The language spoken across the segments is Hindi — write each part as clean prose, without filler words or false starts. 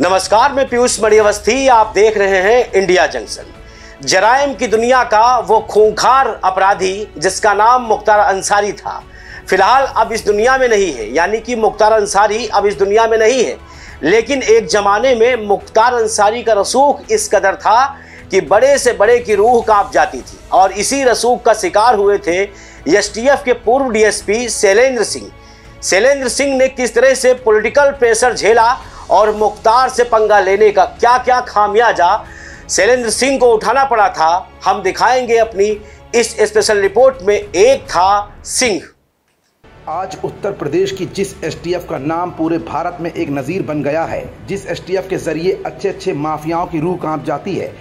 नमस्कार, मैं पीयूष मणिअवस्थी। आप देख रहे हैं इंडिया जंक्शन। जराइम की दुनिया का वो खूंखार अपराधी जिसका नाम मुख्तार अंसारी था, फिलहाल अब इस दुनिया में नहीं है। यानी कि मुख्तार अंसारी अब इस दुनिया में नहीं है, लेकिन एक जमाने में मुख्तार अंसारी का रसूख इस कदर था कि बड़े से बड़े की रूह कांप जाती थी। और इसी रसूख का शिकार हुए थे एसटीएफ के पूर्व डीएसपी शैलेंद्र सिंह। शैलेंद्र सिंह ने किस तरह से पॉलिटिकल प्रेशर झेला और मुख्तार से पंगा लेने का क्या क्या खामियाजा शैलेंद्र सिंह को उठाना पड़ा था, हम दिखाएंगे अपनी इस स्पेशल रिपोर्ट में। एक था सिंह। आज उत्तर प्रदेश की जिस एसटीएफ का नाम पूरे भारत में एक नज़ीर बन गया है, जिस एसटीएफ के जरिए अच्छे माफियाओं की रूह कांप जाती है,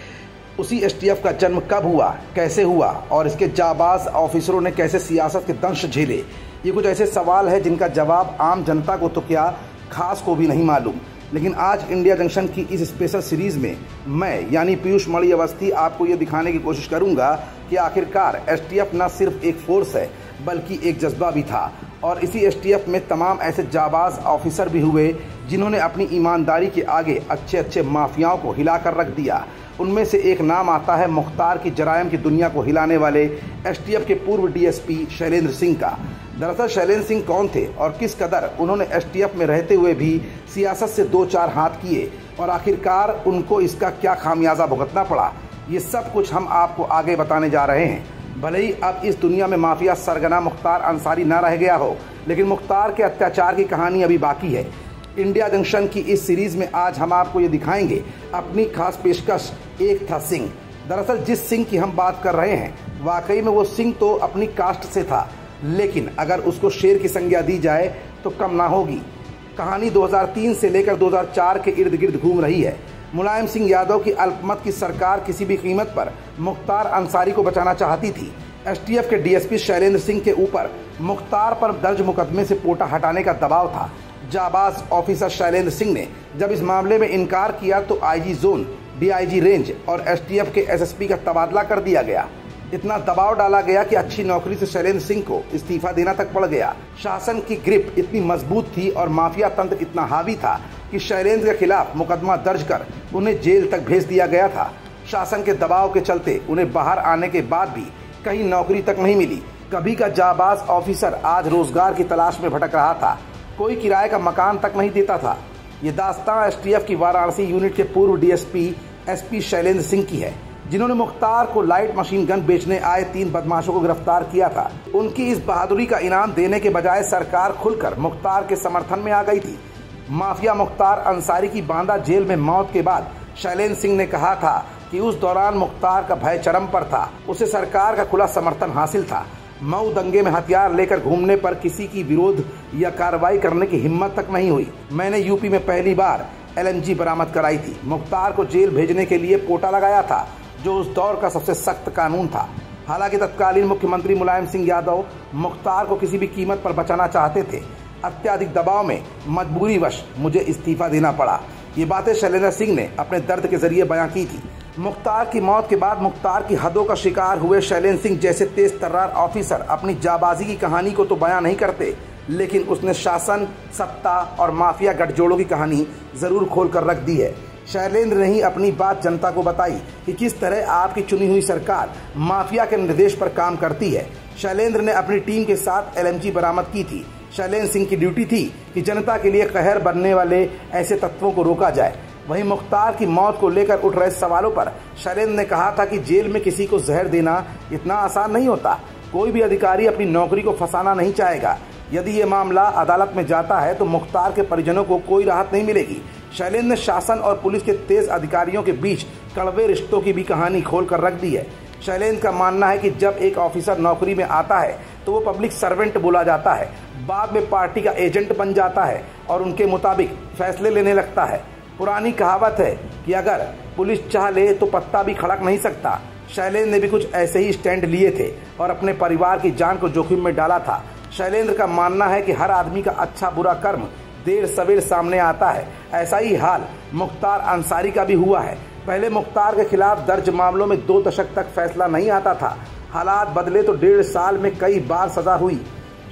उसी एसटीएफ का जन्म कब हुआ, कैसे हुआ और इसके जाबाज ऑफिसरों ने कैसे सियासत के दंश झेले, ये कुछ ऐसे सवाल है जिनका जवाब आम जनता को तो क्या, खास को भी नहीं मालूम। लेकिन आज इंडिया जंक्शन की इस स्पेशल सीरीज में मैं यानी पीयूष मणिअवस्थी आपको ये दिखाने की कोशिश करूंगा कि आखिरकार एसटीएफ न सिर्फ एक फोर्स है बल्कि एक जज्बा भी था। और इसी एसटीएफ में तमाम ऐसे जाबाज ऑफिसर भी हुए जिन्होंने अपनी ईमानदारी के आगे अच्छे माफियाओं को हिलाकर रख दिया। उनमें से एक नाम आता है मुख्तार की जराइम की दुनिया को हिलाने वाले एसटीएफ के पूर्व डीएसपी शैलेंद्र सिंह का। दरअसल शैलेंद्र सिंह कौन थे और किस कदर उन्होंने एसटीएफ में रहते हुए भी सियासत से दो चार हाथ किए और आखिरकार उनको इसका क्या खामियाजा भुगतना पड़ा, ये सब कुछ हम आपको आगे बताने जा रहे हैं। भले ही अब इस दुनिया में माफिया सरगना मुख्तार अंसारी ना रह गया हो, लेकिन मुख्तार के अत्याचार की कहानी अभी बाकी है। इंडिया जंक्शन की इस सीरीज में आज हम आपको ये दिखाएंगे अपनी खास पेशकश। एक था सिंह। दरअसल जिस सिंह की हम बात कर रहे हैं, वाकई में वो सिंह तो अपनी कास्ट से था, लेकिन अगर उसको शेर की संज्ञा दी जाए तो कम ना होगी। कहानी 2003 से लेकर 2004 के इर्द गिर्द घूम रही है। मुलायम सिंह यादव की अल्पमत की सरकार किसी भी कीमत पर मुख्तार अंसारी को बचाना चाहती थी। एसटीएफ के डीएसपी शैलेंद्र सिंह के ऊपर मुख्तार पर दर्ज मुकदमे से पोटा हटाने का दबाव था। जाबाज ऑफिसर शैलेंद्र सिंह ने जब इस मामले में इनकार किया तो आईजी जोन, डीआईजी रेंज और एसटीएफ के एसएसपी का तबादला कर दिया गया। इतना दबाव डाला गया कि अच्छी नौकरी से शैलेंद्र सिंह को इस्तीफा देना तक पड़ गया। शासन की ग्रिप इतनी मजबूत थी और माफिया तंत्र इतना हावी था कि शैलेंद्र के खिलाफ मुकदमा दर्ज कर उन्हें जेल तक भेज दिया गया था। शासन के दबाव के चलते उन्हें बाहर आने के बाद भी कहीं नौकरी तक नहीं मिली। कभी का जाबाज ऑफिसर आज रोजगार की तलाश में भटक रहा था, कोई किराए का मकान तक नहीं देता था। ये दास्तां एसटीएफ की वाराणसी यूनिट के पूर्व डीएसपी एसपी शैलेंद्र सिंह की है, जिन्होंने मुख्तार को लाइट मशीन गन बेचने आए 3 बदमाशों को गिरफ्तार किया था। उनकी इस बहादुरी का इनाम देने के बजाय सरकार खुलकर मुख्तार के समर्थन में आ गई थी। माफिया मुख्तार अंसारी की बांदा जेल में मौत के बाद शैलेंद्र सिंह ने कहा था कि उस दौरान मुख्तार का भय चरम पर था, उसे सरकार का खुला समर्थन हासिल था। मऊ दंगे में हथियार लेकर घूमने पर किसी की विरोध या कार्रवाई करने की हिम्मत तक नहीं हुई। मैंने यूपी में पहली बार एलएमजी बरामद कराई थी। मुख्तार को जेल भेजने के लिए पोटा लगाया था, जो उस दौर का सबसे सख्त कानून था। हालांकि तत्कालीन मुख्यमंत्री मुलायम सिंह यादव मुख्तार को किसी भी कीमत पर बचाना चाहते थे। अत्यधिक दबाव में मजबूरीवश मुझे इस्तीफा देना पड़ा, ये बातें शैलेंद्र सिंह ने अपने दर्द के जरिए बयां की थी। मुख्तार की मौत के बाद मुख्तार की हदों का शिकार हुए शैलेंद्र सिंह जैसे तेज तर्रार ऑफिसर अपनी जाबाजी की कहानी को तो बयां नहीं करते, लेकिन उसने शासन, सत्ता और माफिया गठजोड़ों की कहानी जरूर खोल कर रख दी है। शैलेंद्र ने ही अपनी बात जनता को बताई कि किस तरह आपकी चुनी हुई सरकार माफिया के निर्देश पर काम करती है। शैलेंद्र ने अपनी टीम के साथ एलएमजी बरामद की थी। शैलेंद्र सिंह की ड्यूटी थी कि जनता के लिए कहर बनने वाले ऐसे तत्वों को रोका जाए। वहीं मुख्तार की मौत को लेकर उठ रहे सवालों पर शैलेंद्र ने कहा था कि जेल में किसी को जहर देना इतना आसान नहीं होता। कोई भी अधिकारी अपनी नौकरी को फंसाना नहीं चाहेगा। यदि ये मामला अदालत में जाता है तो मुख्तार के परिजनों को कोई राहत नहीं मिलेगी। शैलेंद्र ने शासन और पुलिस के तेज अधिकारियों के बीच कड़वे रिश्तों की भी कहानी खोल कर रख दी है। शैलेंद्र का मानना है कि जब एक ऑफिसर नौकरी में आता है तो वो पब्लिक सर्वेंट बोला जाता है, बाद में पार्टी का एजेंट बन जाता है और उनके मुताबिक फैसले लेने लगता है। पुरानी कहावत है कि अगर पुलिस चाह ले तो पत्ता भी खड़क नहीं सकता। शैलेंद्र ने भी कुछ ऐसे ही स्टैंड लिए थे और अपने परिवार की जान को जोखिम में डाला था। शैलेंद्र का मानना है कि हर आदमी का अच्छा बुरा कर्म देर सवेर सामने आता है। ऐसा ही हाल मुख्तार अंसारी का भी हुआ है। पहले मुख्तार के खिलाफ दर्ज मामलों में 2 दशक तक फैसला नहीं आता था। हालात बदले तो 1.5 साल में कई बार सजा हुई।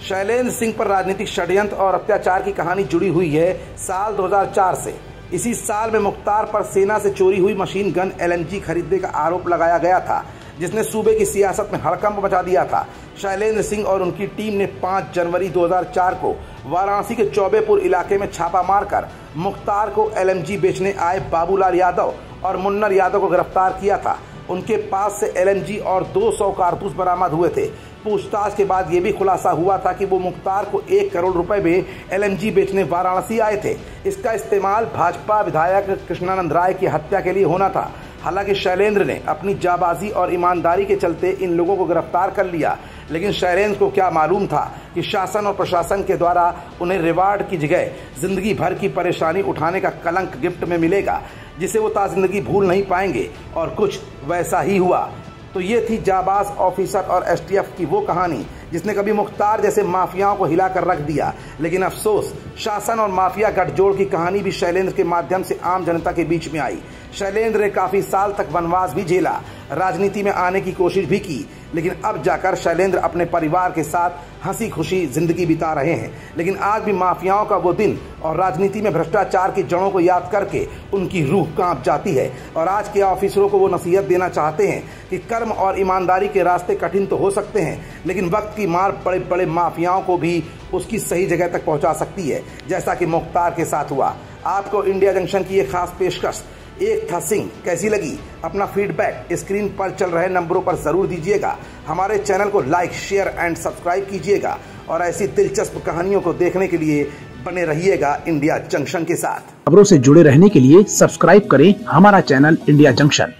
शैलेंद्र सिंह पर राजनीतिक षड्यंत्र और अत्याचार की कहानी जुड़ी हुई है साल 2004 से। इसी साल में मुख्तार पर सेना से चोरी हुई मशीन गन LMG खरीदने का आरोप लगाया गया था, जिसने सूबे की सियासत में हड़कंप मचा दिया था। शैलेंद्र सिंह और उनकी टीम ने 5 जनवरी 2004 को वाराणसी के चौबेपुर इलाके में छापा मारकर मुख्तार को LMG बेचने आए बाबूलाल यादव और मुन्नर यादव को गिरफ्तार किया था। उनके पास से LMG और 200 कारतूस बरामद हुए थे। पूछताछ के बाद ये भी खुलासा हुआ था कि वो मुख्तार को 1 करोड़ रुपए में LMG बेचने वाराणसी आए थे। इसका इस्तेमाल भाजपा विधायक कृष्णानंद राय की हत्या के लिए होना था। हालांकि शैलेंद्र ने अपनी जाबाजी और ईमानदारी के चलते इन लोगों को गिरफ्तार कर लिया, लेकिन शैलेंद्र को क्या मालूम था कि शासन और प्रशासन के द्वारा उन्हें रिवार्ड की जगह जिंदगी भर की परेशानी उठाने का कलंक गिफ्ट में मिलेगा, जिसे वो ताज़िंदगी भूल नहीं पाएंगे। और कुछ वैसा ही हुआ। तो ये थी जाबाज ऑफिसर और STF की वो कहानी जिसने कभी मुख्तार जैसे माफियाओं को हिलाकर रख दिया। लेकिन अफसोस, शासन और माफिया गठजोड़ की कहानी भी शैलेंद्र के माध्यम से आम जनता के बीच में आई। शैलेंद्र ने काफी साल तक वनवास भी झेला, राजनीति में आने की कोशिश भी की, लेकिन अब जाकर शैलेंद्र अपने परिवार के साथ हंसी खुशी जिंदगी बिता रहे हैं। लेकिन आज भी माफियाओं का वो दिन और राजनीति में भ्रष्टाचार की जड़ों को याद करके उनकी रूह कांप जाती है। और आज के ऑफिसरों को वो नसीहत देना चाहते हैं कि कर्म और ईमानदारी के रास्ते कठिन तो हो सकते हैं, लेकिन वक्त की मार बड़े बड़े माफियाओं को भी उसकी सही जगह तक पहुंचा सकती है, जैसा कि मुख्तार के साथ हुआ। आपको इंडिया जंक्शन की एक खास पेशकश एक था सिंह कैसी लगी? अपना फीडबैक स्क्रीन पर चल रहे नंबरों पर जरूर दीजिएगा। हमारे चैनल को लाइक, शेयर एंड सब्सक्राइब कीजिएगा और ऐसी दिलचस्प कहानियों को देखने के लिए बने रहिएगा इंडिया जंक्शन के साथ। खबरों से जुड़े रहने के लिए सब्सक्राइब करें हमारा चैनल इंडिया जंक्शन।